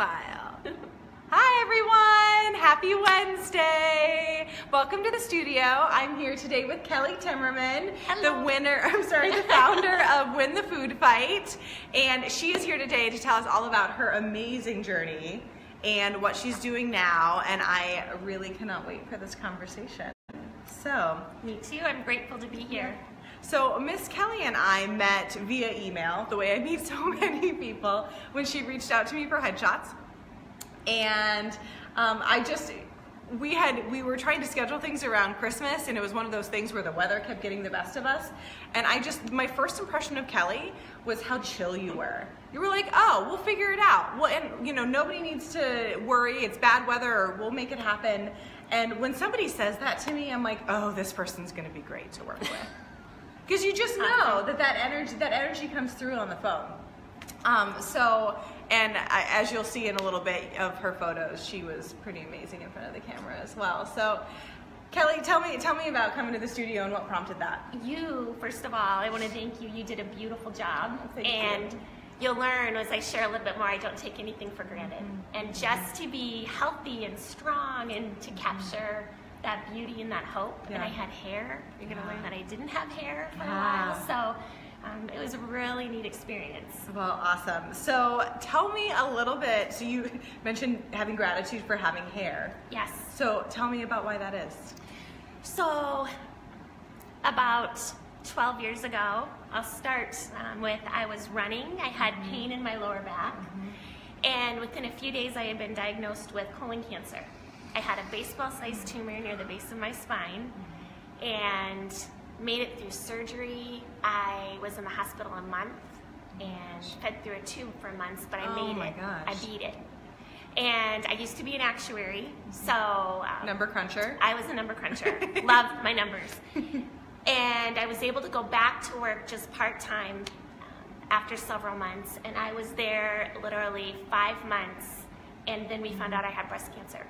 file. Hi everyone, happy Wednesday. Welcome to the studio. I'm here today with Kelly Timmerman, the founder of Win the Food Fight. And she is here today to tell us all about her amazing journey and what she's doing now. And I really cannot wait for this conversation. So, me too, I'm grateful to be here. So Miss Kelly and I met via email, the way I meet so many people, when she reached out to me for headshots. And we were trying to schedule things around Christmas, and it was one of those things where the weather kept getting the best of us. And my first impression of Kelly was how chill you were. You were like, oh, we'll figure it out. Well, and you know, nobody needs to worry, it's bad weather, or we'll make it happen. And when somebody says that to me, I'm like, oh, this person's gonna be great to work with. Because you just know that energy comes through on the phone. As you'll see in a little bit of her photos, she was pretty amazing in front of the camera as well. So, Kelly, tell me about coming to the studio and what prompted that. First of all, I want to thank you. You did a beautiful job. Thank you. You'll learn as I share a little bit more, I don't take anything for granted. And just to be healthy and strong and to capture that beauty and that hope. Yeah. And I had hair. You're going to learn that I didn't have hair for a while. So it was a really neat experience. Well, awesome. So tell me a little bit. So you mentioned having gratitude for having hair. Yes. So tell me about why that is. So about 12 years ago, I'll start with I was running. I had pain in my lower back. And within a few days, I had been diagnosed with colon cancer. I had a baseball-sized tumor near the base of my spine and made it through surgery. I was in the hospital a month and fed through a tube for months, but I made it. Gosh. I beat it. And I used to be an actuary, so... number cruncher? I was a number cruncher. Loved my numbers. And I was able to go back to work just part-time after several months, and I was there literally 5 months, and then we found out I had breast cancer.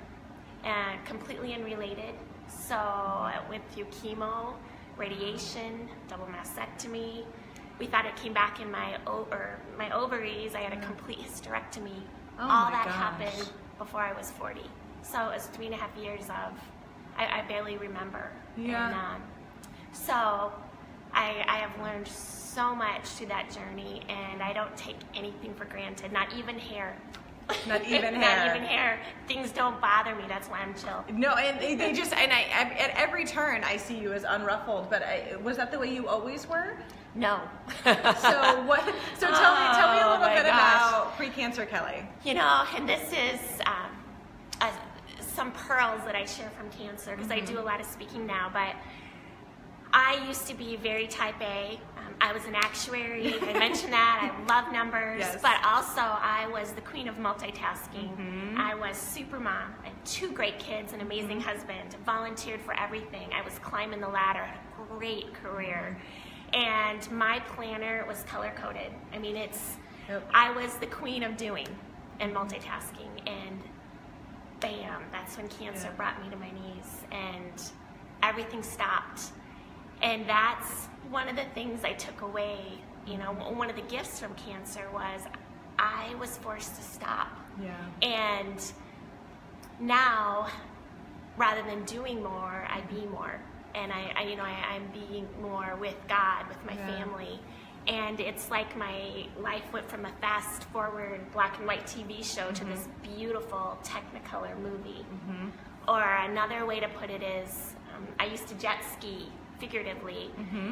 And completely unrelated. So I went through chemo, radiation, double mastectomy. We thought it came back in my ovaries. I had a complete hysterectomy. All that happened before I was 40. So it was 3.5 years of, I barely remember. Yeah. And, so I have learned so much through that journey, and I don't take anything for granted, not even hair. Not even hair. Not even hair. Things don't bother me. That's why I'm chill. No, and at every turn I see you as unruffled. But was that the way you always were? No. So tell me a little bit about pre-cancer Kelly. You know, and this is some pearls that I share from cancer, because I do a lot of speaking now. But I used to be very type A. I was an actuary. I mentioned that. I love numbers. Yes. But also, I was the queen of multitasking. I was super mom. I had 2 great kids, an amazing husband, volunteered for everything. I was climbing the ladder, had a great career. And my planner was color-coded. I mean, I was the queen of doing and multitasking. And bam, that's when cancer brought me to my knees. And everything stopped. And that's one of the things I took away. You know, one of the gifts from cancer was I was forced to stop. Yeah. And now, rather than doing more, I be more. And I'm being more with God, with my family. And it's like my life went from a fast-forward black and white TV show to this beautiful Technicolor movie. Or another way to put it is, I used to jet ski, figuratively,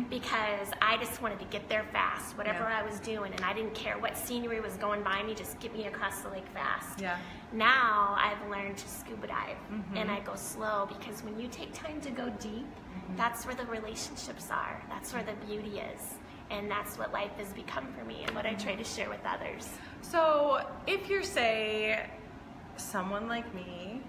because I just wanted to get there fast, whatever I was doing, and I didn't care what scenery was going by me, just get me across the lake fast. Yeah. Now I've learned to scuba dive, and I go slow, because when you take time to go deep, that's where the relationships are, that's where the beauty is, and that's what life has become for me and what I try to share with others. So if you're, say, someone like me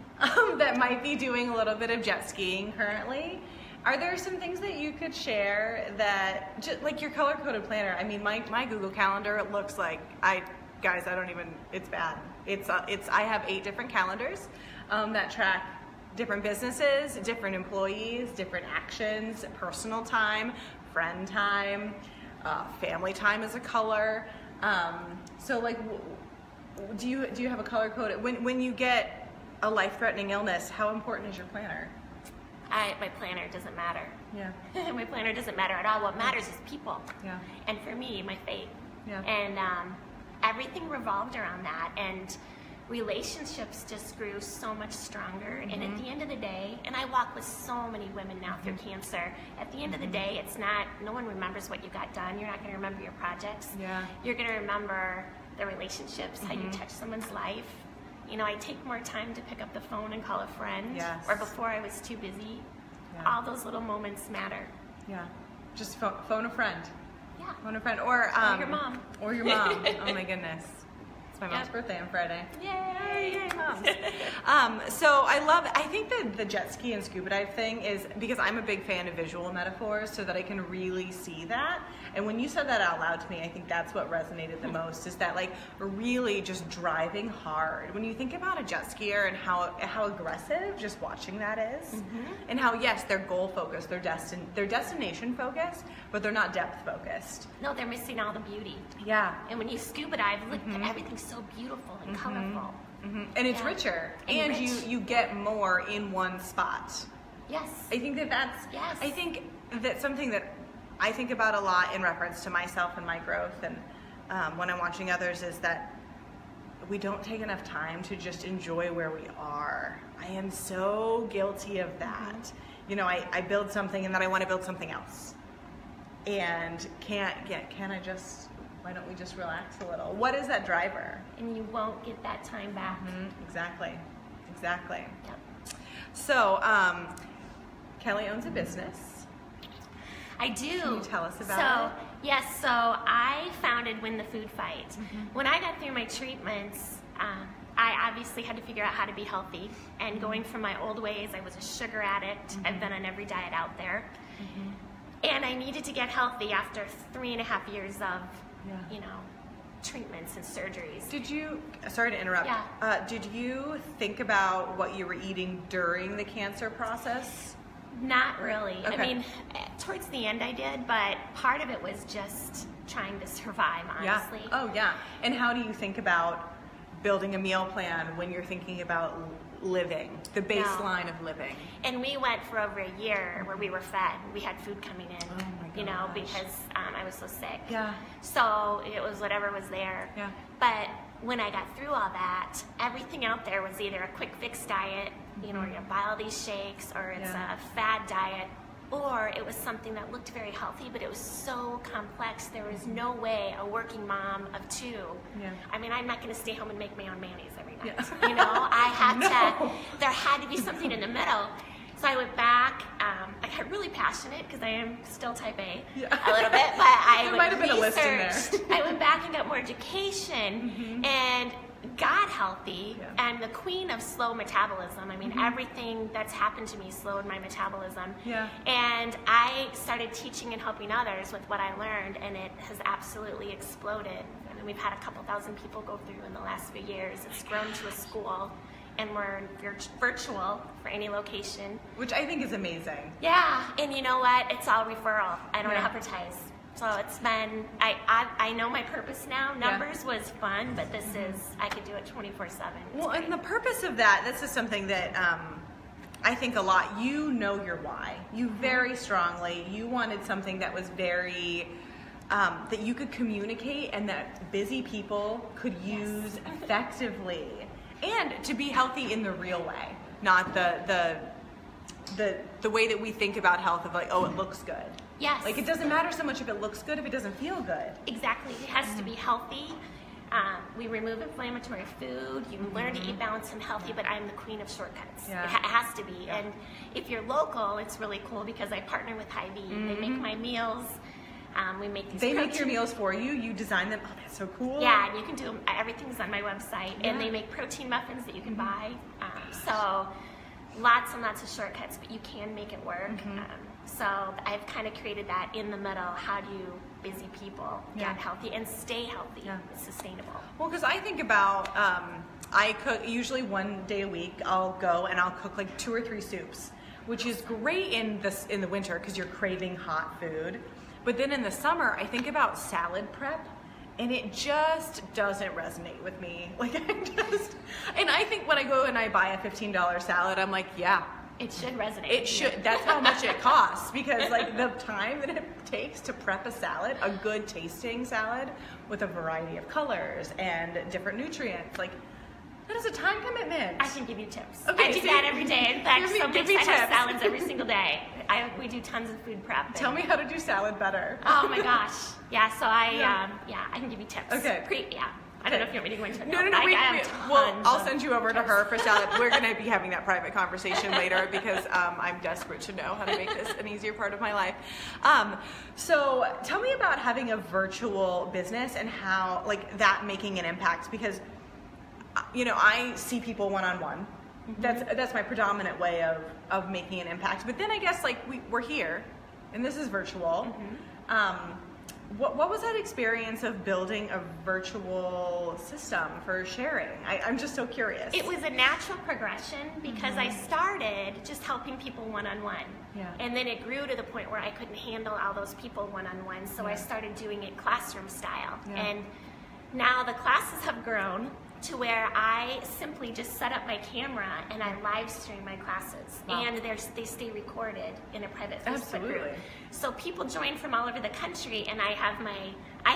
that might be doing a little bit of jet skiing currently, are there some things that you could share that, just like your color-coded planner? I mean, my Google Calendar, it looks like, it's bad. I have 8 different calendars that track different businesses, different employees, different actions, personal time, friend time, family time is a color. So like, do you have a color-coded, when you get a life-threatening illness, how important is your planner? My planner doesn't matter. Yeah. My planner doesn't matter at all. What matters is people. Yeah. And for me, my faith. Yeah. And everything revolved around that. And relationships just grew so much stronger. And at the end of the day, and I walk with so many women now through cancer, at the end of the day, it's not, no one remembers what you got done. You're not going to remember your projects. Yeah. You're going to remember the relationships, how you touch someone's life. You know, I take more time to pick up the phone and call a friend. Yes. Or before I was too busy. Yeah. All those little moments matter. Yeah. Just phone a friend. Yeah. Phone a friend. Or your mom. Or your mom. Oh my goodness. It's my mom's birthday on Friday. Yay! Moms. So I think that the jet ski and scuba dive thing is, because I'm a big fan of visual metaphors, so that I can really see that. And when you said that out loud to me, I think that's what resonated the most, is that like really just driving hard. When you think about a jet skier and how aggressive just watching that is, and how, yes, they're goal focused, they're destination focused, but they're not depth focused. No, they're missing all the beauty. Yeah. And when you scuba dive, look, everything's so beautiful and colorful. And it's richer, and rich. you get more in one spot. Yes. I think that's, Yes. I think that's something that I think about a lot in reference to myself and my growth, and when I'm watching others, is that we don't take enough time to just enjoy where we are. I am so guilty of that. You know, I build something and then I want to build something else. And why don't we just relax a little? What is that driver? And you won't get that time back. Exactly. Yep. So, Kelly owns a business. I do. Can you tell us about it? Yes, so I founded Win the Food Fight. When I got through my treatments, I obviously had to figure out how to be healthy. And going from my old ways, I was a sugar addict. I've been on every diet out there. And I needed to get healthy after 3.5 years of, you know, treatments and surgeries. Sorry to interrupt. Yeah. Did you think about what you were eating during the cancer process? Not really. Okay. I mean, towards the end I did, but part of it was just trying to survive, honestly. Yeah. Oh, yeah. And how do you think about building a meal plan when you're thinking about living, the baseline of living? And we went for over a year where we were fed. We had food coming in, Oh my you know, gosh. because I was so sick. Yeah. So it was whatever was there. Yeah. But when I got through all that, everything out there was either a quick fix diet, you know, where you buy all these shakes, or it's a fad diet, or it was something that looked very healthy, but it was so complex. There was no way a working mom of 2. Yeah. I mean, I'm not going to stay home and make my own mayonnaise every night. Yeah. You know, I had to, there had to be something in the middle. So I went back, I got really passionate because I am still type A a little bit, but I There might have been a list in there. I went back and got more education and got healthy. I'm the queen of slow metabolism. I mean, everything that's happened to me slowed my metabolism. Yeah. And I started teaching and helping others with what I learned, and it has absolutely exploded. I mean, we've had a couple thousand people go through in the last few years. It's grown to a school, and we're virtual for any location. Which I think is amazing. Yeah, and you know what? It's all referral. I don't advertise. So it's been, I know my purpose now. Numbers was fun, but this is, I could do it 24/7. Well, and the purpose of that, this is something that I think a lot, you know your why. You very strongly, you wanted something that was very, that you could communicate and that busy people could use effectively. And to be healthy in the real way, not the way that we think about health of like, oh, it looks good. Yes. Like, it doesn't matter so much if it looks good if it doesn't feel good. Exactly. It has to be healthy. We remove inflammatory food. You learn to eat balanced and healthy, but I'm the queen of shortcuts. Yeah. It has to be. And if you're local, it's really cool because I partner with Hy-Vee. They make my meals. We make these They make your meals for you. You design them. Oh, that's so cool. Yeah, and you can do them. Everything's on my website. And they make protein muffins that you can buy. So lots and lots of shortcuts, but you can make it work. So I've kind of created that in the middle. How do you busy people get healthy and stay healthy? It's sustainable. Well, because I think about, I cook usually 1 day a week. I'll go and I'll cook like 2 or 3 soups, which is great in the winter because you're craving hot food. But then in the summer, I think about salad prep and it just doesn't resonate with me. Like and I think when I go and I buy a $15 salad, I'm like, yeah. It should resonate. It should. That's how much it costs, because like the time that it takes to prep a salad, a good tasting salad with a variety of colors and different nutrients, like that is a time commitment. I can give you tips. Okay, I do that every day. In fact, some give weeks me I have tips. salads every single day. We do tons of food prep. Tell me how to do salad better. Oh my gosh. Yeah, so I can give you tips. Okay. I don't know if you want me to go into it. No. I'll send you over to her for salad. We're going to be having that private conversation later, because I'm desperate to know how to make this an easier part of my life. So tell me about having a virtual business and how, like, that making an impact, because, you know, I see people one-on-one. That's my predominant way of making an impact. But then I guess, like, we're here, and this is virtual. What was that experience of building a virtual system for sharing? I'm just so curious. It was a natural progression, because I started just helping people one-on-one. Yeah. And then it grew to the point where I couldn't handle all those people one-on-one, so I started doing it classroom style. Yeah. And now the classes have grown to where I simply just set up my camera and I live stream my classes. Wow. And they stay recorded in a private Facebook group. Absolutely. So people join from all over the country, and I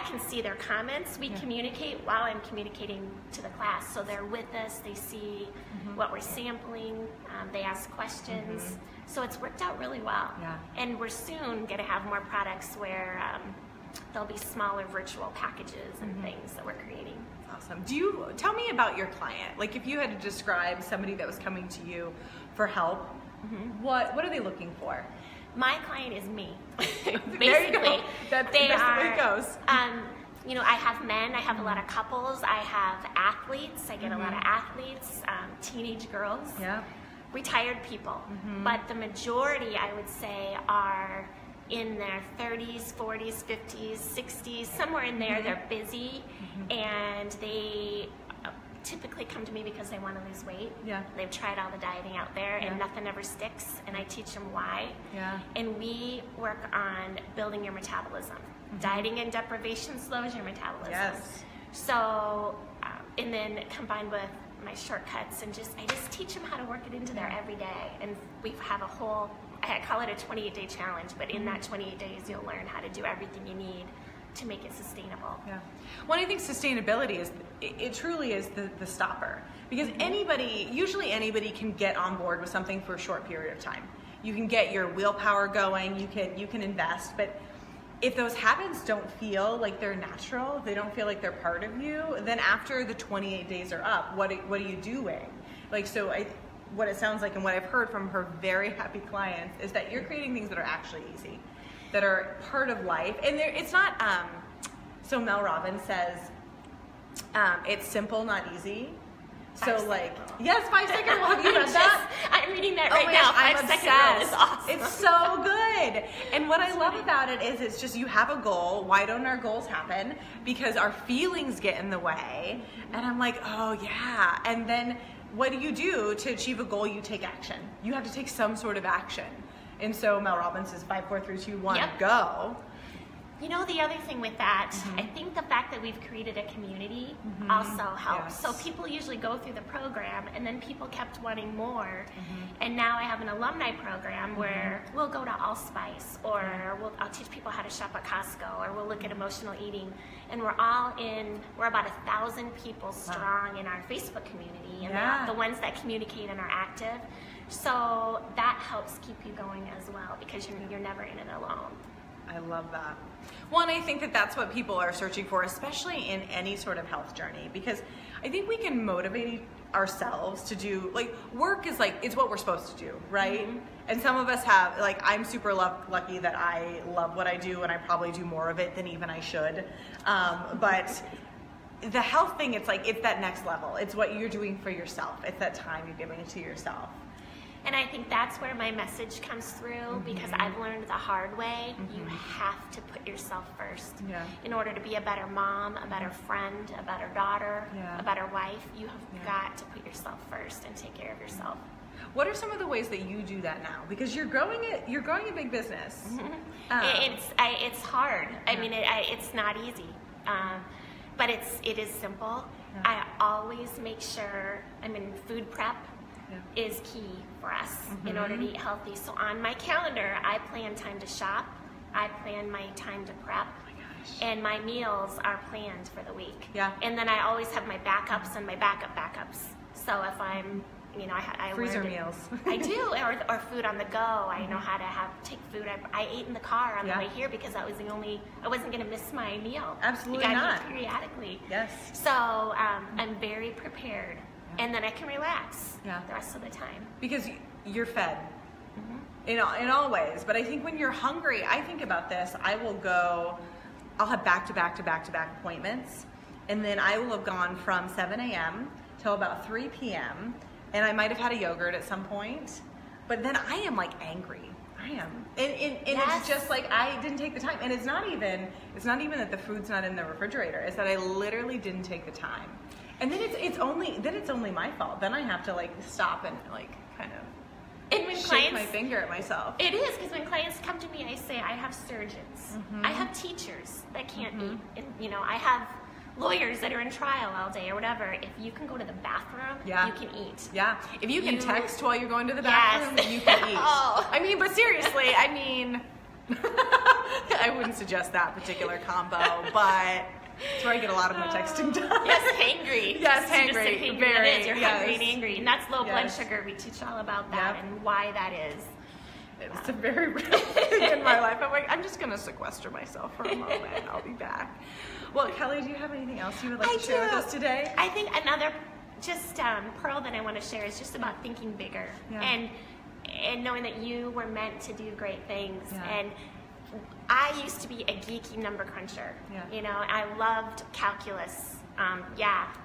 can see their comments. We communicate while I'm communicating to the class. So they're with us, they see what we're sampling, they ask questions. So it's worked out really well. Yeah. And we're soon going to have more products where there'll be smaller virtual packages and things that we're creating. Awesome. Tell me about your client? Like, if you had to describe somebody that was coming to you for help, what are they looking for? My client is me. Basically, there you go. That's the way it goes. You know, I have men, I have a lot of couples, I have athletes, I get a lot of athletes, teenage girls, retired people. But the majority, I would say, are in their 30s, 40s, 50s, 60s, somewhere in there. They're busy, and they typically come to me because they want to lose weight. Yeah. They've tried all the dieting out there, and nothing ever sticks, and I teach them why. Yeah. And we work on building your metabolism. Dieting and deprivation slows your metabolism. Yes. So, and then combined with my shortcuts, and I just teach them how to work it into their everyday. And we have a whole, I call it a 28-day challenge, but in that 28 days, you'll learn how to do everything you need to make it sustainable. Yeah. Well, I think sustainability is, it truly is the stopper, because usually anybody can get on board with something for a short period of time. You can get your willpower going, you can invest, but if those habits don't feel like they're natural, they don't feel like they're part of you, then after the 28 days are up, what are you doing? Like, so what it sounds like, and what I've heard from her very happy clients, is that you're creating things that are actually easy, that are part of life. And it's not, so Mel Robbins says, it's simple, not easy. So like, yes, 5 Second Rule. Have you read that? I'm reading that right now. I'm 5 Second Rule is awesome. It's so good. And what I love about it is it's just, you have a goal. Why don't our goals happen? Because our feelings get in the way. And I'm like, oh yeah. And then what do you do to achieve a goal? You take action. You have to take some sort of action. And so Mel Robbins says 5, 4, 3, 2, 1, go. You know, the other thing with that, I think the fact that we've created a community also helps. Yes. So people usually go through the program, and then people kept wanting more. And now I have an alumni program where we'll go to Allspice, or I'll teach people how to shop at Costco, or we'll look at emotional eating. And we're about 1,000 people strong in our Facebook community, and the ones that communicate and are active. So that helps keep you going as well, because you're never in it alone. I love that. Well, and I think that that's what people are searching for, especially in any sort of health journey, because I think we can motivate ourselves to do, like, work is like, it's what we're supposed to do, right? And some of us have, like, I'm super lucky that I love what I do, and I probably do more of it than even I should. But the health thing, it's like, it's that next level. It's what you're doing for yourself. It's that time you're giving it to yourself. And I think that's where my message comes through, because I've learned the hard way. You have to put yourself first. In order to be a better mom, a better friend, a better daughter, a better wife, you have got to put yourself first and take care of yourself. What are some of the ways that you do that now? Because you're growing a big business. It's hard. I mean, it's not easy. but it is simple. I always make sure, food prep is key for us in order to eat healthy. So on my calendar, I plan time to shop, I plan my time to prep, and my meals are planned for the week. Yeah. And then I always have my backups and my backups. So if I'm, I freezer meals. I do, or food on the go. I know how to take food. I ate in the car on the way here because I wasn't going to miss my meal. Absolutely you gotta not. Eat periodically. Yes. So I'm very prepared, and then I can relax the rest of the time. Because you're fed. In all ways, but I think when you're hungry, I think about this, I'll have back-to-back appointments, and then I will have gone from 7 a.m. till about 3 p.m., and I might have had a yogurt at some point, but then I am like angry. I am. And it's just like I didn't take the time, and it's not even that the food's not in the refrigerator, it's that I literally didn't take the time. And then it's only my fault. Then I have to like stop and like kind of shake my finger at myself. It is, because when clients come to me, I say I have surgeons, I have teachers that can't eat, and I have lawyers that are in trial all day or whatever. If you can go to the bathroom, you can eat. Yeah. If you can text while you're going to the bathroom, you can eat. But seriously, I wouldn't suggest that particular combo, but it's where I get a lot of my texting done. Yes, hangry. Yes, hangry. Very. You're hungry and angry. And that's low blood sugar. We teach all about that and why that is. It's a very real thing in my life. I'm like, I'm just going to sequester myself for a moment. I'll be back. Well, Kelly, do you have anything else you would like to share with us today? I think another pearl that I want to share is just about thinking bigger and knowing that you were meant to do great things. And I used to be a geeky number cruncher. I loved calculus.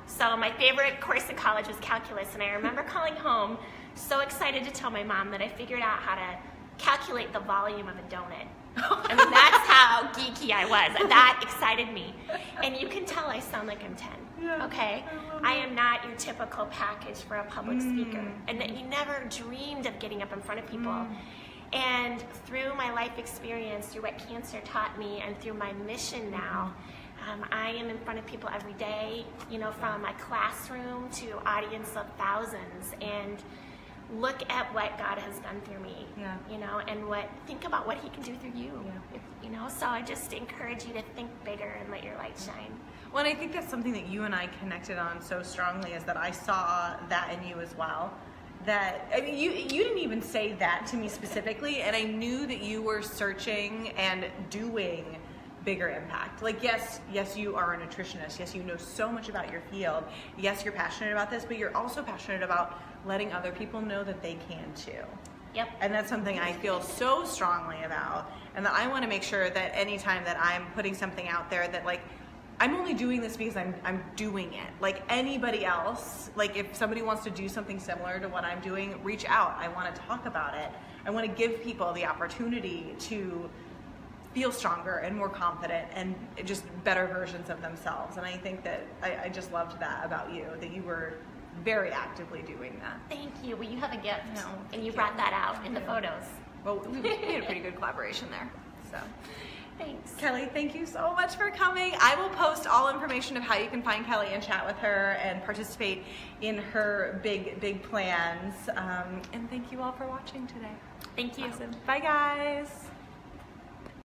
So my favorite course in college was calculus, and I remember calling home so excited to tell my mom that I figured out how to calculate the volume of a donut. That's how geeky I was. That excited me. And you can tell I sound like I'm 10. Okay? I am not your typical package for a public speaker. And that you never dreamed of getting up in front of people. And through my life experience, through what cancer taught me, and through my mission now, I am in front of people every day, from my classroom to audience of thousands, and look at what God has done through me, and think about what He can do through you, so I just encourage you to think bigger and let your light shine. Well, and I think that's something that you and I connected on so strongly, is that I saw that in you as well. You didn't even say that to me specifically, and I knew that you were searching and doing bigger impact. Like, yes, you are a nutritionist. Yes, you know so much about your field. Yes, you're passionate about this, but you're also passionate about letting other people know that they can too. Yep. And that's something I feel so strongly about, and that I want to make sure that anytime that I'm putting something out there, that like, I'm only doing this because I'm doing it. Like anybody else, like if somebody wants to do something similar to what I'm doing, reach out. I want to talk about it. I want to give people the opportunity to feel stronger and more confident and just better versions of themselves. And I think that I just loved that about you, that you were very actively doing that. Thank you. Well, you have a gift. No, and you brought that out in the photos. Well, we had a pretty good collaboration there. So. Thanks. Kelly, thank you so much for coming. I will post all information of how you can find Kelly and chat with her and participate in her big plans. And thank you all for watching today. Thank you. Awesome. Bye, guys.